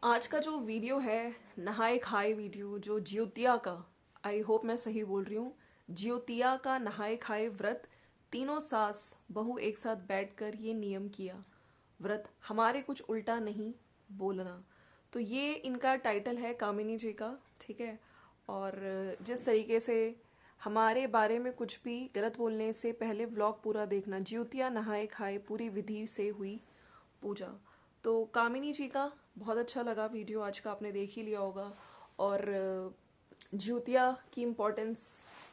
आज का जो वीडियो है नहाए खाए वीडियो जो ज्योतिया का, आई होप मैं सही बोल रही हूँ, ज्योतिया का नहाए खाए व्रत। तीनों सास बहू एक साथ बैठकर ये नियम किया व्रत, हमारे कुछ उल्टा नहीं बोलना। तो ये इनका टाइटल है कामिनी जी का, ठीक है। और जिस तरीके से हमारे बारे में कुछ भी गलत बोलने से पहले व्लॉग पूरा देखना। ज्योतिया नहाए खाए पूरी विधि से हुई पूजा। तो कामिनी जी का बहुत अच्छा लगा वीडियो, आज का आपने देख ही लिया होगा। और ज्योतिया की इम्पोर्टेंस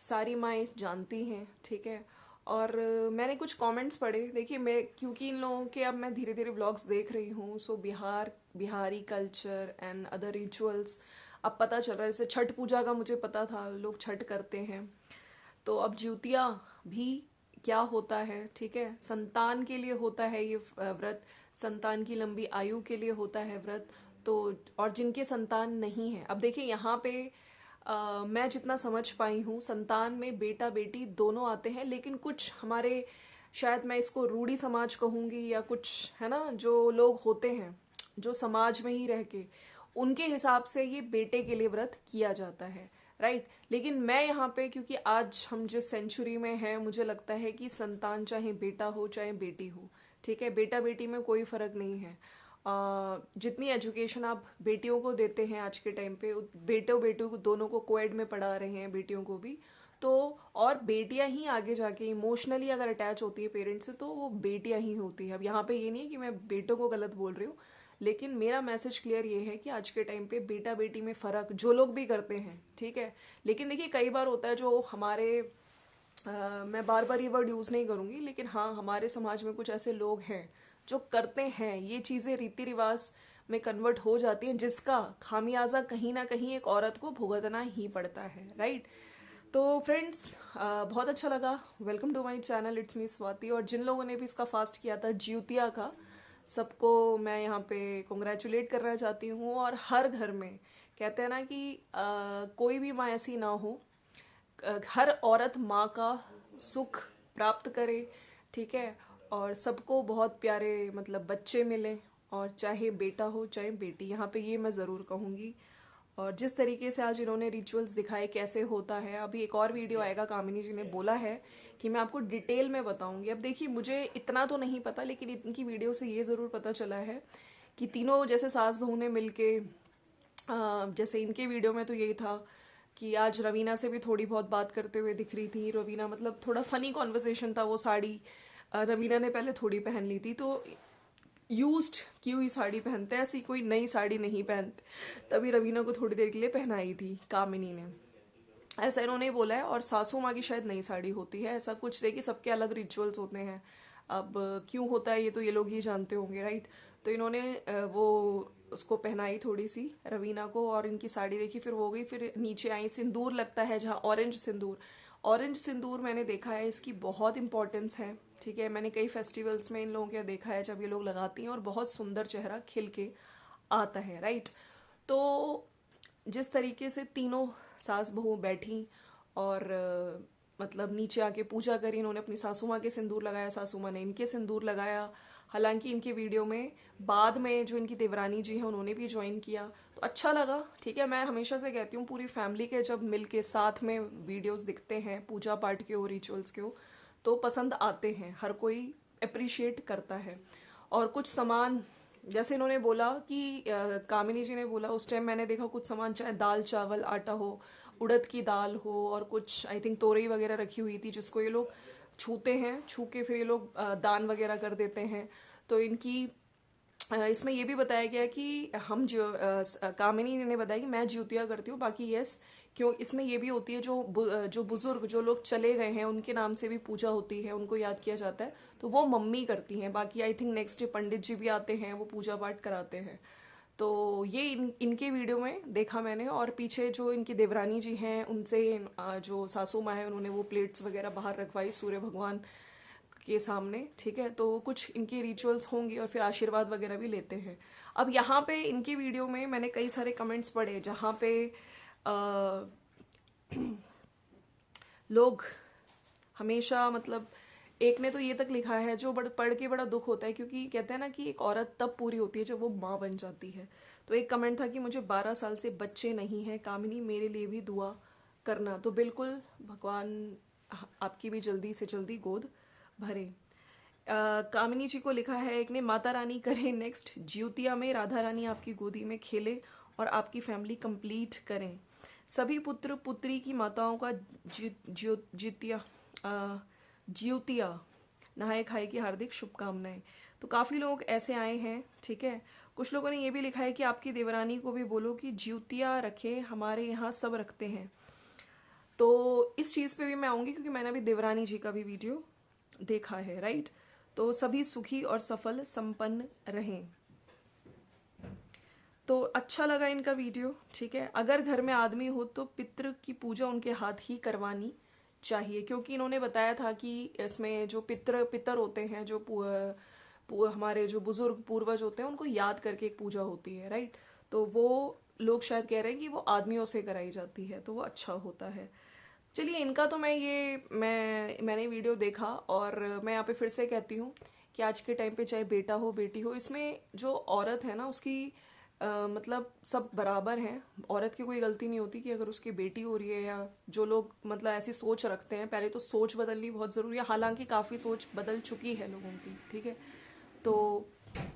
सारी माएँ जानती हैं, ठीक है। और मैंने कुछ कमेंट्स पढ़े, देखिए मैं क्योंकि इन लोगों के अब मैं धीरे धीरे व्लॉग्स देख रही हूँ, so Bihari culture and other rituals अब पता चल रहा है। जैसे छठ पूजा का मुझे पता था, लोग छठ करते हैं, तो अब ज्योतिया भी क्या होता है, ठीक है। संतान के लिए होता है ये व्रत, संतान की लंबी आयु के लिए होता है व्रत। तो और जिनके संतान नहीं है, अब देखिए यहाँ पे मैं जितना समझ पाई हूँ संतान में बेटा बेटी दोनों आते हैं, लेकिन कुछ हमारे, शायद मैं इसको रूढ़ी समाज कहूंगी या कुछ है ना, जो लोग होते हैं जो समाज में ही रह के, उनके हिसाब से ये बेटे के लिए व्रत किया जाता है, राइट। लेकिन मैं यहाँ पे, क्योंकि आज हम जिस सेंचुरी में हैं, मुझे लगता है कि संतान चाहे बेटा हो चाहे बेटी हो, ठीक है, बेटा बेटी में कोई फर्क नहीं है। जितनी एजुकेशन आप बेटियों को देते हैं आज के टाइम पे, बेटों को दोनों को कोएड में पढ़ा रहे हैं, बेटियों को भी। तो और बेटियां ही आगे जाके इमोशनली अगर अटैच होती है पेरेंट्स से, तो वो बेटियां ही होती है। अब यहाँ पे ये नहीं है कि मैं बेटों को गलत बोल रही हूँ, लेकिन मेरा मैसेज क्लियर ये है कि आज के टाइम पे बेटा बेटी में फर्क जो लोग भी करते हैं, ठीक है। लेकिन देखिए कई बार होता है जो हमारे मैं बार बार ये वर्ड यूज नहीं करूंगी, लेकिन हाँ हमारे समाज में कुछ ऐसे लोग हैं जो करते हैं ये चीजें, रीति रिवाज में कन्वर्ट हो जाती हैं, जिसका खामियाजा कहीं ना कहीं एक औरत को भुगतना ही पड़ता है, राइट। तो फ्रेंड्स, बहुत अच्छा लगा, welcome to my channel, it's me Swati. और जिन लोगों ने भी इसका फास्ट किया था ज्योतिया का, सबको मैं यहाँ पे कॉन्ग्रेचुलेट करना चाहती हूँ। और हर घर में कहते हैं ना कि कोई भी माँ ऐसी ना हो, हर औरत माँ का सुख प्राप्त करे, ठीक है। और सबको बहुत प्यारे मतलब बच्चे मिले, और चाहे बेटा हो चाहे बेटी, यहाँ पे ये मैं ज़रूर कहूँगी। और जिस तरीके से आज इन्होंने रिचुअल्स दिखाए कैसे होता है, अभी एक और वीडियो आएगा, कामिनी जी ने बोला है कि मैं आपको डिटेल में बताऊंगी। अब देखिए मुझे इतना तो नहीं पता, लेकिन इनकी वीडियो से ये ज़रूर पता चला है कि तीनों जैसे सास बहू ने मिलके, जैसे इनके वीडियो में तो यही था कि आज रवीना से भी थोड़ी बहुत बात करते हुए दिख रही थी। रवीना मतलब थोड़ा फनी कॉन्वर्सेशन था, वो साड़ी रवीना ने पहले थोड़ी पहन ली थी, तो यूज्ड की हुई साड़ी पहनते हैं, ऐसी कोई नई साड़ी नहीं पहनते, तभी रवीना को थोड़ी देर के लिए पहनाई थी कामिनी ने, ऐसा इन्होंने बोला है। और सासू माँ की शायद नई साड़ी होती है, ऐसा कुछ। देखिए सबके अलग रिचुअल्स होते हैं, अब क्यों होता है ये तो ये लोग ही जानते होंगे, राइट। तो इन्होंने वो उसको पहनाई थोड़ी सी रवीना को, और इनकी साड़ी देखी, फिर हो गई, फिर नीचे आई सिंदूर लगता है जहाँ, ऑरेंज सिंदूर। ऑरेंज सिंदूर मैंने देखा है, इसकी बहुत इंपॉर्टेंस है, ठीक है। मैंने कई फेस्टिवल्स में इन लोगों के देखा है जब ये लोग लगाती हैं, और बहुत सुंदर चेहरा खिल के आता है, राइट। तो जिस तरीके से तीनों सास बहू बैठी और मतलब नीचे आके पूजा करी, इन्होंने अपनी सासू माँ के सिंदूर लगाया, सासू माँ ने इनके सिंदूर लगाया। हालांकि इनके वीडियो में बाद में जो इनकी देवरानी जी हैं उन्होंने भी ज्वाइन किया, तो अच्छा लगा, ठीक है। मैं हमेशा से कहती हूँ पूरी फैमिली के जब मिल के साथ में वीडियोस दिखते हैं, पूजा पाठ के हो, रिचुअल्स के हो, तो पसंद आते हैं, हर कोई अप्रिशिएट करता है। और कुछ सामान जैसे इन्होंने बोला कि कामिनी जी ने बोला, उस टाइम मैंने देखा कुछ सामान, चाहे दाल चावल आटा हो, उड़द की दाल हो, और कुछ आई थिंक तोरई वगैरह रखी हुई थी, जिसको ये लोग छूते हैं, छू के फिर ये लोग दान वगैरह कर देते हैं। तो इनकी इसमें ये भी बताया गया कि हम जो कामिनी ने बताया कि मैं ज्योतिया करती हूँ, बाकी यस, क्यों इसमें ये भी होती है जो जो बुजुर्ग जो लोग चले गए हैं उनके नाम से भी पूजा होती है, उनको याद किया जाता है, तो वो मम्मी करती हैं। बाकी आई थिंक नेक्स्ट डे पंडित जी भी आते हैं, वो पूजा पाठ कराते हैं। तो ये इनके वीडियो में देखा मैंने। और पीछे जो इनकी देवरानी जी हैं उनसे जो सासू माँ है, उन्होंने वो प्लेट्स वगैरह बाहर रखवाई सूर्य भगवान के सामने, ठीक है। तो कुछ इनके रिचुअल्स होंगे, और फिर आशीर्वाद वगैरह भी लेते हैं। अब यहाँ पे इनके वीडियो में मैंने कई सारे कमेंट्स पढ़े जहाँ पे लोग हमेशा मतलब एक ने तो ये तक लिखा है, जो पढ़ के बड़ा दुख होता है, क्योंकि कहते हैं ना कि एक औरत तब पूरी होती है जब वो माँ बन जाती है। तो एक कमेंट था कि मुझे 12 साल से बच्चे नहीं हैं, कामिनी मेरे लिए भी दुआ करना। तो बिल्कुल भगवान आपकी भी जल्दी से जल्दी गोद भरे। कामिनी जी को लिखा है एक ने, माता रानी करे नेक्स्ट ज्योतिया में राधा रानी आपकी गोदी में खेले और आपकी फैमिली कंप्लीट करें। सभी पुत्र पुत्री की माताओं का ज्योतिया नहाए खाए की हार्दिक शुभकामनाएं। तो काफ़ी लोग ऐसे आए हैं, ठीक है। कुछ लोगों ने ये भी लिखा है कि आपकी देवरानी को भी बोलो कि ज्योतिया रखे, हमारे यहाँ सब रखते हैं। तो इस चीज़ पे भी मैं आऊँगी, क्योंकि मैंने अभी देवरानी जी का भी वीडियो देखा है, राइट। तो सभी सुखी और सफल संपन्न रहें। तो अच्छा लगा इनका वीडियो, ठीक है। अगर घर में आदमी हो तो पितृ की पूजा उनके हाथ ही करवानी चाहिए, क्योंकि इन्होंने बताया था कि इसमें जो पितर होते हैं, जो हमारे जो बुजुर्ग पूर्वज होते हैं, उनको याद करके एक पूजा होती है, राइट। तो वो लोग शायद कह रहे हैं कि वो आदमियों से कराई जाती है, तो वो अच्छा होता है। चलिए, इनका तो मैंने वीडियो देखा, और मैं यहाँ पे फिर से कहती हूँ कि आज के टाइम पे चाहे बेटा हो बेटी हो, इसमें जो औरत है ना उसकी मतलब सब बराबर हैं। औरत की कोई गलती नहीं होती कि अगर उसकी बेटी हो रही है, या जो लोग मतलब ऐसी सोच रखते हैं, पहले तो सोच बदलनी बहुत ज़रूरी है। हालांकि काफ़ी सोच बदल चुकी है लोगों की, ठीक है। तो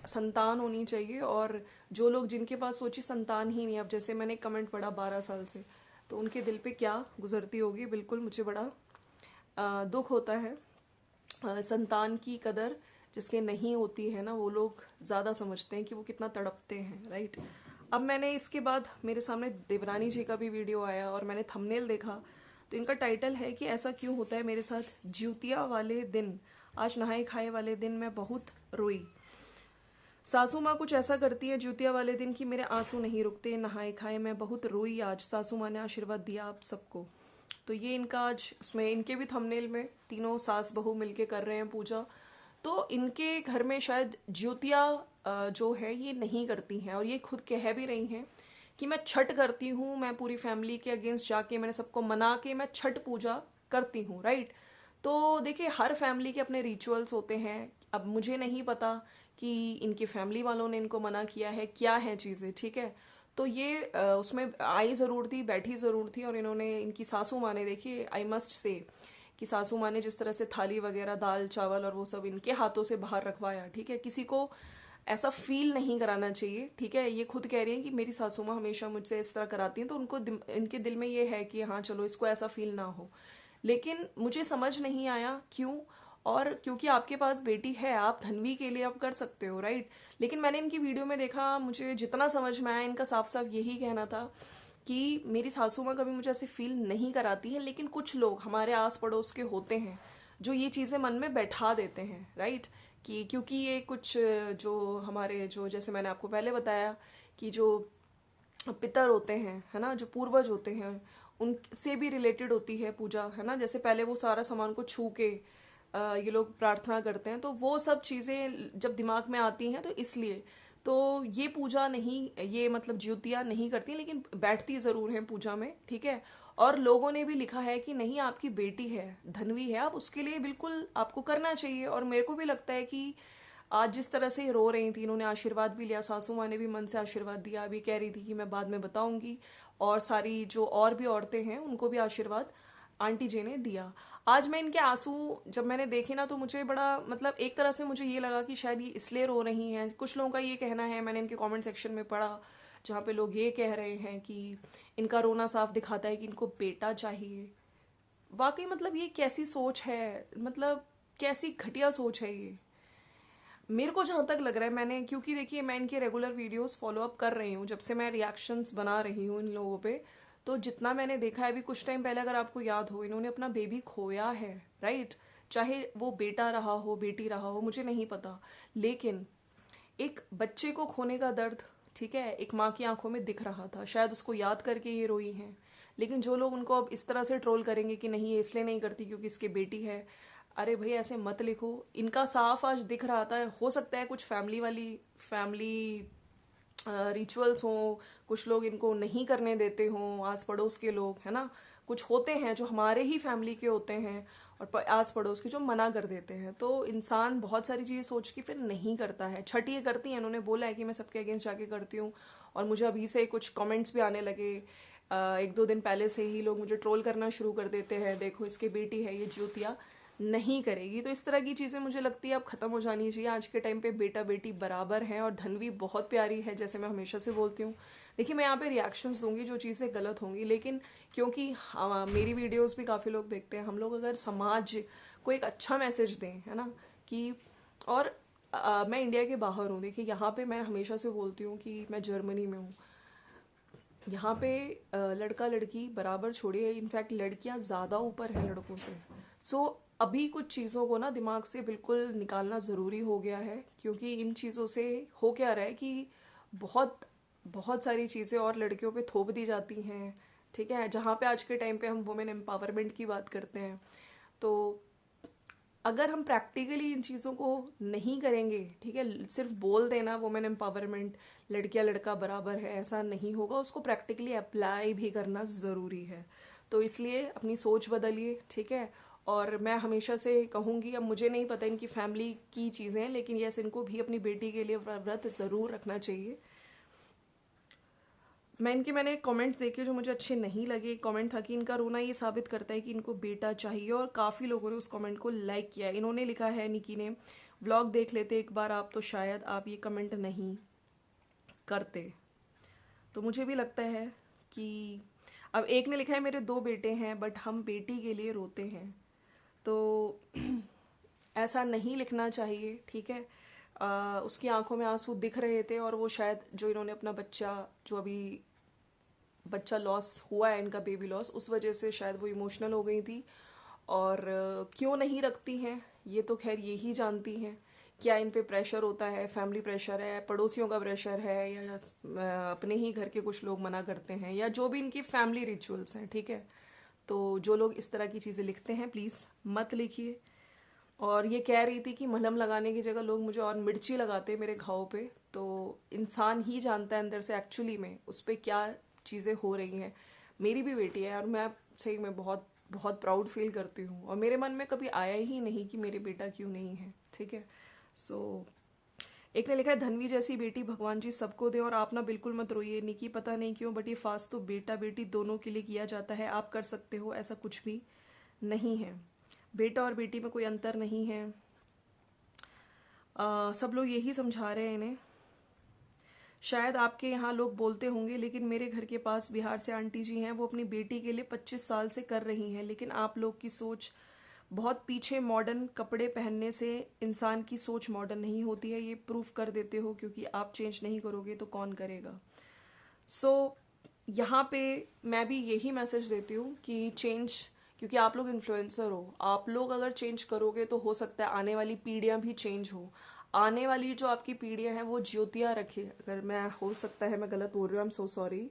संतान होनी चाहिए, और जो लोग जिनके पास सोची संतान ही नहीं, अब जैसे मैंने कमेंट पढ़ा 12 साल से, तो उनके दिल पे क्या गुजरती होगी, बिल्कुल मुझे बड़ा दुख होता है। संतान की कदर जिसके नहीं होती है ना, वो लोग ज़्यादा समझते हैं कि वो कितना तड़पते हैं, राइट। अब मैंने इसके बाद मेरे सामने देवरानी जी का भी वीडियो आया, और मैंने थंबनेल देखा, तो इनका टाइटल है कि ऐसा क्यों होता है मेरे साथ, ज्योतिया वाले दिन, आज नहाए खाए वाले दिन मैं बहुत रोई। सासू माँ कुछ ऐसा करती है ज्योतिया वाले दिन कि मेरे आंसू नहीं रुकते, नहाए खाए मैं बहुत रोई आज, सासू माँ ने आशीर्वाद दिया आप सबको। तो ये इनका आज, उसमें इनके भी थंबनेल में तीनों सास बहू मिलके कर रहे हैं पूजा। तो इनके घर में शायद ज्योतिया जो है ये नहीं करती हैं, और ये खुद कह भी रही हैं कि मैं छठ करती हूँ, मैं पूरी फैमिली के अगेंस्ट जाके मैंने सबको मना के मैं छठ पूजा करती हूँ, राइट। तो देखिए, हर फैमिली के अपने रिचुअल्स होते हैं। अब मुझे नहीं पता कि इनकी फैमिली वालों ने इनको मना किया है, क्या है चीज़ें, ठीक है। तो ये उसमें आई ज़रूर थी, बैठी ज़रूर थी, और इन्होंने, इनकी सासू माँ ने, देखिए आई मस्ट से कि सासू माँ ने जिस तरह से थाली वगैरह, दाल चावल और वो सब इनके हाथों से बाहर रखवाया, ठीक है। किसी को ऐसा फील नहीं कराना चाहिए, ठीक है। ये खुद कह रही हैं कि मेरी सासू माँ हमेशा मुझसे इस तरह कराती हैं, तो उनको इनके दिल में ये है कि हाँ चलो इसको ऐसा फील ना हो। लेकिन मुझे समझ नहीं आया क्यों, और क्योंकि आपके पास बेटी है, आप धनवी के लिए आप कर सकते हो, राइट। लेकिन मैंने इनकी वीडियो में देखा, मुझे जितना समझ में आया, इनका साफ साफ यही कहना था कि मेरी सासू माँ कभी मुझे ऐसे फील नहीं कराती है, लेकिन कुछ लोग हमारे आस पड़ोस के होते हैं जो ये चीज़ें मन में बैठा देते हैं, राइट। कि क्योंकि ये कुछ जो हमारे, जो जैसे मैंने आपको पहले बताया कि जो पितर होते हैं, है ना, जो पूर्वज होते हैं, उनसे भी रिलेटेड होती है पूजा, है ना। जैसे पहले वो सारा सामान को छू के ये लोग प्रार्थना करते हैं, तो वो सब चीज़ें जब दिमाग में आती हैं, तो इसलिए तो ये पूजा नहीं, ये मतलब ज्योतिया नहीं करती, लेकिन बैठती ज़रूर हैं पूजा में, ठीक है। और लोगों ने भी लिखा है कि नहीं, आपकी बेटी है, धनवी है, आप उसके लिए बिल्कुल आपको करना चाहिए। और मेरे को भी लगता है कि आज जिस तरह से रो रही थी, इन्होंने आशीर्वाद भी लिया, सासू माँ ने भी मन से आशीर्वाद दिया, अभी कह रही थी कि मैं बाद में बताऊंगी, और सारी जो और भी औरतें हैं उनको भी आशीर्वाद आंटी जी ने दिया। आज मैं इनके आंसू जब मैंने देखे ना, तो मुझे बड़ा, मतलब एक तरह से मुझे ये लगा कि शायद ये इसलिए रो रही हैं। कुछ लोगों का ये कहना है, मैंने इनके कमेंट सेक्शन में पढ़ा, जहाँ पे लोग ये कह रहे हैं कि इनका रोना साफ दिखाता है कि इनको बेटा चाहिए। वाकई मतलब ये कैसी सोच है, मतलब कैसी घटिया सोच है ये, मेरे को जहाँ तक लग रहा है। मैंने, क्योंकि देखिए मैं इनके रेगुलर वीडियोस फॉलो अप कर रही हूँ, जब से मैं रिएक्शंस बना रही हूँ इन लोगों पे, तो जितना मैंने देखा है, अभी कुछ टाइम पहले अगर आपको याद हो, इन्होंने अपना बेबी खोया है, राइट। चाहे वो बेटा रहा हो बेटी रहा हो, मुझे नहीं पता, लेकिन एक बच्चे को खोने का दर्द, ठीक है, एक माँ की आंखों में दिख रहा था, शायद उसको याद करके ये रोई हैं। लेकिन जो लोग उनको अब इस तरह से ट्रोल करेंगे कि नहीं ये इसलिए नहीं करती क्योंकि इसकी बेटी है, अरे भाई ऐसे मत लिखो। इनका साफ आज दिख रहा था, हो सकता है कुछ फैमिली रिचुअल्स हों, कुछ लोग इनको नहीं करने देते हों, आस पड़ोस के लोग, है ना, कुछ होते हैं जो हमारे ही फैमिली के होते हैं और आस पड़ोस के जो मना कर देते हैं, तो इंसान बहुत सारी चीज़ें सोच के फिर नहीं करता है। छठ ये करती हैं, उन्होंने बोला है कि मैं सबके अगेंस्ट जाके करती हूँ, और मुझे अभी से कुछ कमेंट्स भी आने लगे। 1-2 दिन पहले से ही लोग मुझे ट्रोल करना शुरू कर देते हैं, देखो इसकी बेटी है ये ज्योतिया नहीं करेगी। तो इस तरह की चीज़ें मुझे लगती है अब ख़त्म हो जानी चाहिए। आज के टाइम पे बेटा बेटी बराबर हैं, और धन्वी बहुत प्यारी है, जैसे मैं हमेशा से बोलती हूँ। देखिए, मैं यहाँ पे रिएक्शंस दूंगी जो चीज़ें गलत होंगी, लेकिन क्योंकि मेरी वीडियोस भी काफ़ी लोग देखते हैं, हम लोग अगर समाज को एक अच्छा मैसेज दें, है ना, कि और मैं इंडिया के बाहर हूँ। देखिए, यहाँ पे मैं हमेशा से बोलती हूँ कि मैं जर्मनी में हूँ। यहाँ पे लड़का लड़की बराबर छोड़िए, इनफैक्ट लड़कियां ज़्यादा ऊपर हैं लड़कों से। सो अभी कुछ चीज़ों को ना दिमाग से बिल्कुल निकालना ज़रूरी हो गया है, क्योंकि इन चीज़ों से हो क्या रहा है कि बहुत बहुत सारी चीज़ें और लड़कियों पे थोप दी जाती हैं, ठीक है। जहाँ पे आज के टाइम पे हम वुमेन एम्पावरमेंट की बात करते हैं, तो अगर हम प्रैक्टिकली इन चीज़ों को नहीं करेंगे, ठीक है, सिर्फ बोल देना वुमेन एम्पावरमेंट, लड़कियां लड़का बराबर है, ऐसा नहीं होगा। उसको प्रैक्टिकली अप्लाई भी करना ज़रूरी है। तो इसलिए अपनी सोच बदलिए, ठीक है। और मैं हमेशा से कहूँगी, अब मुझे नहीं पता इनकी फैमिली की चीज़ें, लेकिन यस, इनको भी अपनी बेटी के लिए व्रत ज़रूर रखना चाहिए। मैंने कमेंट्स देखे जो मुझे अच्छे नहीं लगे। एक कमेंट था कि इनका रोना ये साबित करता है कि इनको बेटा चाहिए, और काफ़ी लोगों ने उस कमेंट को लाइक किया। इन्होंने लिखा है, निकी ने, व्लॉग देख लेते एक बार आप, तो शायद आप ये कमेंट नहीं करते। तो मुझे भी लगता है कि अब एक ने लिखा है, मेरे 2 बेटे हैं बट हम बेटी के लिए रोते हैं। तो ऐसा नहीं लिखना चाहिए, ठीक है। उसकी आंखों में आंसू दिख रहे थे, और वो शायद जो इन्होंने अपना बच्चा, जो अभी बच्चा लॉस हुआ है, इनका बेबी लॉस, उस वजह से शायद वो इमोशनल हो गई थी। और क्यों नहीं रखती हैं ये तो खैर ये ही जानती हैं। क्या इन पे प्रेशर होता है, फैमिली प्रेशर है, पड़ोसियों का प्रेशर है, या अपने ही घर के कुछ लोग मना करते हैं, या जो भी इनकी फैमिली रिचुअल्स हैं, ठीक है। तो जो लोग इस तरह की चीज़ें लिखते हैं, प्लीज़ मत लिखिए। और ये कह रही थी कि मलहम लगाने की जगह लोग मुझे और मिर्ची लगाते मेरे घाव पे, तो इंसान ही जानता है अंदर से एक्चुअली में उस पर क्या चीज़ें हो रही हैं। मेरी भी बेटी है, और मैं सही में बहुत बहुत प्राउड फील करती हूँ, और मेरे मन में कभी आया ही नहीं कि मेरे बेटा क्यों नहीं है, ठीक है। सो एक ने लिखा है, धनवी जैसी बेटी भगवान जी सबको दे, और आप ना बिल्कुल मत रोइए निकी, पता नहीं क्यों बट ये फास्ट तो बेटा बेटी दोनों के लिए किया जाता है, आप कर सकते हो, ऐसा कुछ भी नहीं है। बेटा और बेटी में कोई अंतर नहीं है। सब लोग यही समझा रहे हैं इन्हें। शायद आपके यहाँ लोग बोलते होंगे, लेकिन मेरे घर के पास बिहार से आंटी जी हैं, वो अपनी बेटी के लिए 25 साल से कर रही हैं, लेकिन आप लोग की सोच बहुत पीछे। मॉडर्न कपड़े पहनने से इंसान की सोच मॉडर्न नहीं होती है, ये प्रूफ कर देते हो, क्योंकि आप चेंज नहीं करोगे तो कौन करेगा। सो यहाँ पे मैं भी यही मैसेज देती हूँ कि चेंज, क्योंकि आप लोग इन्फ्लुएंसर हो, आप लोग अगर चेंज करोगे तो हो सकता है आने वाली पीढ़ियां भी चेंज हो। आने वाली जो आपकी पीढ़ियां हैं वो ज्योतियां रखे, अगर मैं, हो सकता है मैं गलत बोल रही हूँ, आई एम सो सॉरी,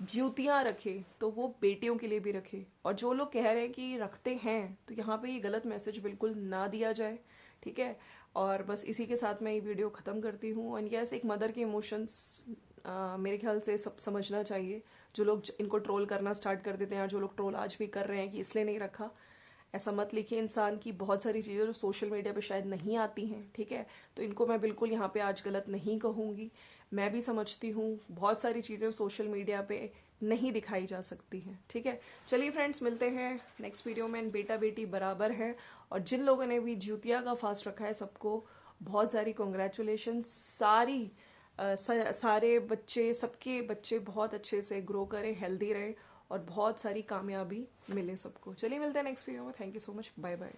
ज्योतियां रखे तो वो बेटियों के लिए भी रखे। और जो लोग कह रहे हैं कि रखते हैं, तो यहाँ पे ये गलत मैसेज बिल्कुल ना दिया जाए, ठीक है। और बस इसी के साथ मैं ये वीडियो ख़त्म करती हूँ। एंड यस, एक मदर के इमोशंस मेरे ख्याल से सब समझना चाहिए। जो लोग इनको ट्रोल करना स्टार्ट कर देते हैं, जो लोग ट्रोल आज भी कर रहे हैं कि इसलिए नहीं रखा, ऐसा मत लिखिए। इंसान की बहुत सारी चीज़ें जो सोशल मीडिया पे शायद नहीं आती हैं, ठीक है, तो इनको मैं बिल्कुल यहाँ पे आज गलत नहीं कहूँगी। मैं भी समझती हूँ बहुत सारी चीज़ें सोशल मीडिया पे नहीं दिखाई जा सकती हैं, ठीक है। चलिए फ्रेंड्स, मिलते हैं नेक्स्ट वीडियो में। बेटा बेटी बराबर है, और जिन लोगों ने भी ज्योतिया का फास्ट रखा है सबको बहुत सारी कॉन्ग्रेचुलेशन। सारे बच्चे, सबके बच्चे बहुत अच्छे से ग्रो करें, हेल्दी रहे, और बहुत सारी कामयाबी मिले सबको। चलिए मिलते हैं नेक्स्ट वीडियो में। Thank you so much, bye bye.